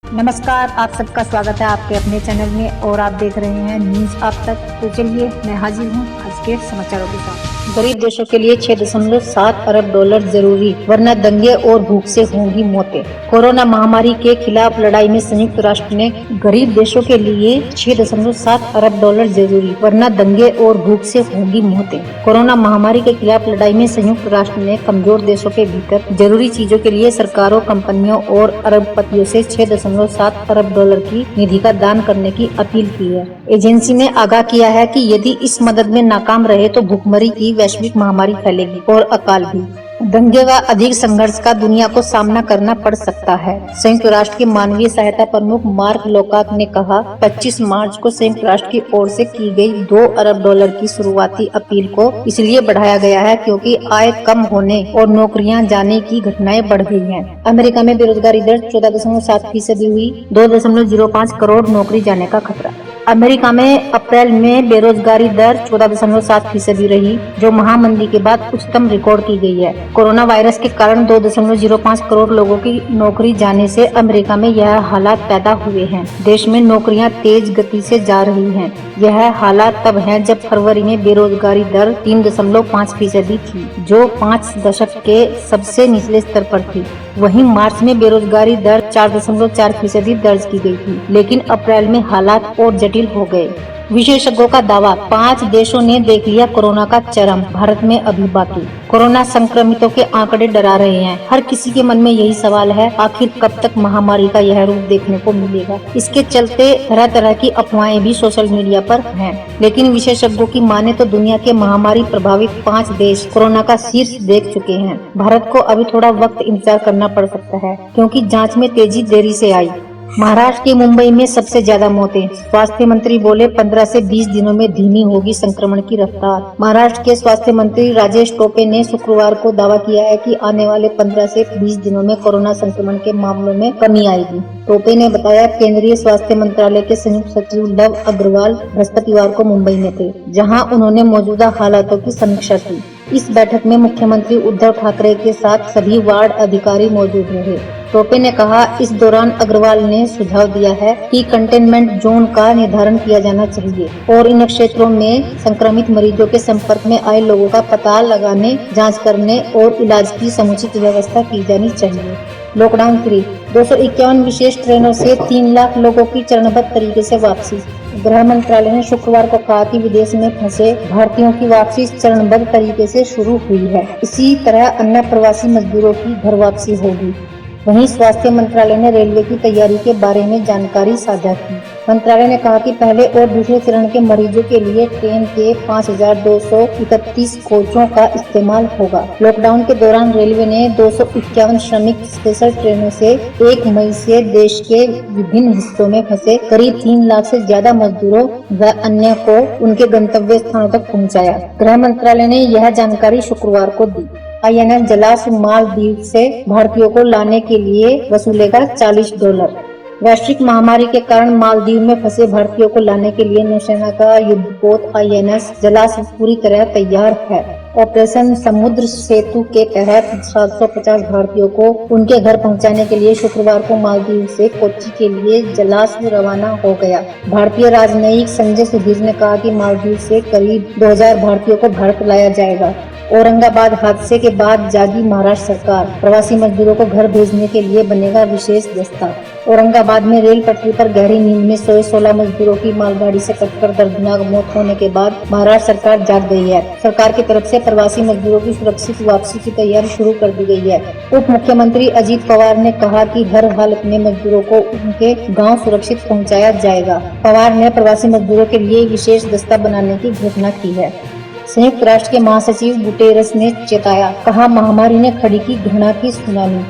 नमस्कार, आप सबका स्वागत है आपके अपने चैनल में और आप देख रहे हैं न्यूज आप तक। तो चलिए मैं हाजिर हूँ आज के समाचारों के साथ। गरीब देशों के लिए 6.7 अरब डॉलर जरूरी, वरना दंगे और भूख से होंगी मौतें। कोरोना महामारी के खिलाफ लड़ाई में संयुक्त राष्ट्र ने गरीब देशों के लिए 6.7 अरब डॉलर जरूरी, वरना दंगे और भूख से होंगी मौतें। कोरोना महामारी के खिलाफ लड़ाई में संयुक्त राष्ट्र ने कमजोर देशों के भीतर जरूरी चीजों के लिए सरकारों, कंपनियों और अरबपतियों से 6.7 अरब डॉलर की निधि का दान करने की अपील की है। एजेंसी ने आगाह किया है कि यदि इस मदद में नाकाम रहे तो भूखमरी की वैश्विक महामारी फैलेगी और अकाल भी, दंगे व अधिक संघर्ष का दुनिया को सामना करना पड़ सकता है। संयुक्त राष्ट्र के मानवीय सहायता प्रमुख मार्क लोकाक ने कहा, 25 मार्च को संयुक्त राष्ट्र की ओर से की गई 2 अरब डॉलर की शुरुआती अपील को इसलिए बढ़ाया गया है क्योंकि आय कम होने और नौकरियां जाने की घटनाएं बढ़ गई हैं। अमेरिका में बेरोजगारी दर 14.7% हुई, 2.05 करोड़ नौकरी जाने का खतरा। अमेरिका में अप्रैल में बेरोजगारी दर 14.7% रही, जो महामंदी के बाद उच्चतम रिकॉर्ड की गई है। कोरोना वायरस के कारण 2.05 करोड़ लोगों की नौकरी जाने से अमेरिका में यह हालात पैदा हुए हैं। देश में नौकरियां तेज गति से जा रही हैं। यह हालात तब हैं जब फरवरी में बेरोजगारी दर 3.5% थी, जो 5 दशक के सबसे निचले स्तर पर थी। वहीं मार्च में बेरोजगारी दर 4.4% दर्ज की गई थी, लेकिन अप्रैल में हालात और जटिल हो गए। विशेषज्ञों का दावा, 5 देशों ने देख लिया कोरोना का चरम, भारत में अभी बाकी। कोरोना संक्रमितों के आंकड़े डरा रहे हैं। हर किसी के मन में यही सवाल है, आखिर कब तक महामारी का यह रूप देखने को मिलेगा। इसके चलते तरह तरह की अफवाहें भी सोशल मीडिया पर हैं, लेकिन विशेषज्ञों की माने तो दुनिया के महामारी प्रभावित 5 देश कोरोना का शीर्ष देख चुके हैं। भारत को अभी थोड़ा वक्त इंतजार करना पड़ सकता है, क्योंकि जाँच में तेजी देरी से आई। महाराष्ट्र के मुंबई में सबसे ज्यादा मौतें। स्वास्थ्य मंत्री बोले, 15 से 20 दिनों में धीमी होगी संक्रमण की रफ्तार। महाराष्ट्र के स्वास्थ्य मंत्री राजेश टोपे ने शुक्रवार को दावा किया है कि आने वाले 15 से 20 दिनों में कोरोना संक्रमण के मामलों में कमी आएगी। टोपे ने बताया, केंद्रीय स्वास्थ्य मंत्रालय के संयुक्त सचिव लव अग्रवाल बृहस्पतिवार को मुंबई में थे, जहां उन्होंने मौजूदा हालातों की समीक्षा की। इस बैठक में मुख्यमंत्री उद्धव ठाकरे के साथ सभी वार्ड अधिकारी मौजूद रहे। टोपे ने कहा, इस दौरान अग्रवाल ने सुझाव दिया है कि कंटेनमेंट जोन का निर्धारण किया जाना चाहिए और इन क्षेत्रों में संक्रमित मरीजों के संपर्क में आए लोगों का पता लगाने, जांच करने और इलाज की समुचित व्यवस्था की जानी चाहिए। लॉकडाउन फ्री, 251 विशेष ट्रेनों से 3 लाख लोगों की चरणबद्ध तरीके से वापसी। गृह मंत्रालय ने शुक्रवार को कहा कि विदेश में फंसे भारतीयों की वापसी चरणबद्ध तरीके से शुरू हुई है। इसी तरह अन्य प्रवासी मजदूरों की घर वापसी होगी। वहीं स्वास्थ्य मंत्रालय ने रेलवे की तैयारी के बारे में जानकारी साझा की। मंत्रालय ने कहा कि पहले और दूसरे चरण के मरीजों के लिए ट्रेन के 5,231 कोचों का इस्तेमाल होगा। लॉकडाउन के दौरान रेलवे ने 251 श्रमिक स्पेशल ट्रेनों से 1 मई से देश के विभिन्न हिस्सों में फंसे करीब 3 लाख से ज्यादा मजदूरों व अन्य को उनके गंतव्य स्थानों तक पहुँचाया। गृह मंत्रालय ने यह जानकारी शुक्रवार को दी। INS जलास मालदीव से भारतीयों को लाने के लिए वसूलेगा $40। वैश्विक महामारी के कारण मालदीव में फंसे भारतीयों को लाने के लिए नौसेना का युद्धपोत INS जलास पूरी तरह तैयार है। ऑपरेशन समुद्र सेतु के तहत 750 भारतीयों को उनके घर पहुंचाने के लिए शुक्रवार को मालदीव से कोच्चि के लिए जलास रवाना हो गया। भारतीय राजनयिक संजय सुधीर ने कहा कि मालदीव से करीब 2000 भारतीयों को भारत लाया जाएगा। औरंगाबाद हादसे के बाद जागी महाराष्ट्र सरकार, प्रवासी मजदूरों को घर भेजने के लिए बनेगा विशेष दस्ता। औरंगाबाद में रेल पटरी पर गहरी नींद में सोए 16 मजदूरों की मालगाड़ी से कटकर दर्दनाक मौत होने के बाद महाराष्ट्र सरकार जाग गई है। सरकार की तरफ से प्रवासी मजदूरों की सुरक्षित वापसी की तैयारी शुरू कर दी गई है। उप मुख्यमंत्री अजित पवार ने कहा कि हर हालत में मजदूरों को उनके गाँव सुरक्षित पहुँचाया जाएगा। पवार ने प्रवासी मजदूरों के लिए विशेष दस्ता बनाने की घोषणा की है। संयुक्त राष्ट्र के महासचिव गुटेरस ने चेताया, कहा महामारी ने खड़ी की घृणा की सुनामी।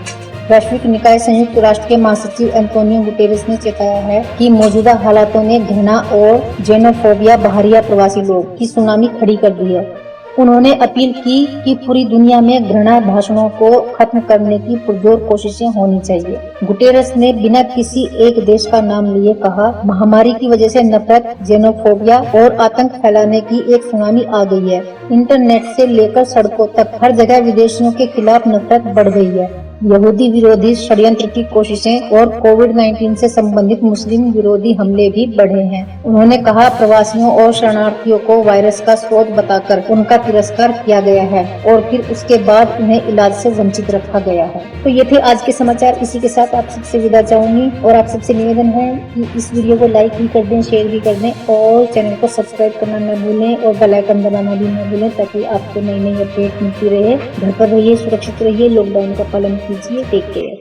वैश्विक निकाय संयुक्त राष्ट्र के महासचिव एंटोनियो गुटेरस ने चेताया है कि मौजूदा हालातों ने घृणा और जेनोफोबिया, बाहरिया प्रवासी लोग की सुनामी खड़ी कर दी है। उन्होंने अपील की कि पूरी दुनिया में घृणा भाषणों को खत्म करने की पुरजोर कोशिशें होनी चाहिए। गुटेरस ने बिना किसी एक देश का नाम लिए कहा, महामारी की वजह से नफरत, जेनोफोबिया और आतंक फैलाने की एक सुनामी आ गई है। इंटरनेट से लेकर सड़कों तक हर जगह विदेशियों के खिलाफ नफरत बढ़ गई है। यहूदी विरोधी षड्यंत्र की कोशिशें और कोविड-19 से संबंधित मुस्लिम विरोधी हमले भी बढ़े हैं। उन्होंने कहा, प्रवासियों और शरणार्थियों को वायरस का स्रोत बताकर उनका तिरस्कार किया गया है और फिर उसके बाद उन्हें इलाज से वंचित रखा गया है। तो ये थे आज के समाचार। इसी के साथ आप सबसे विदा चाहूंगी और आप सबसे निवेदन है कि इस वीडियो को लाइक भी कर दें, शेयर भी कर दें और चैनल को सब्सक्राइब करना न भूलें और बेल आइकन दबाना भी न भूलें, ताकि आपको नई नई अपडेट मिलती रहे। घर पर रहिए, सुरक्षित रहिए, लॉकडाउन का पालन कीजिए। Take care.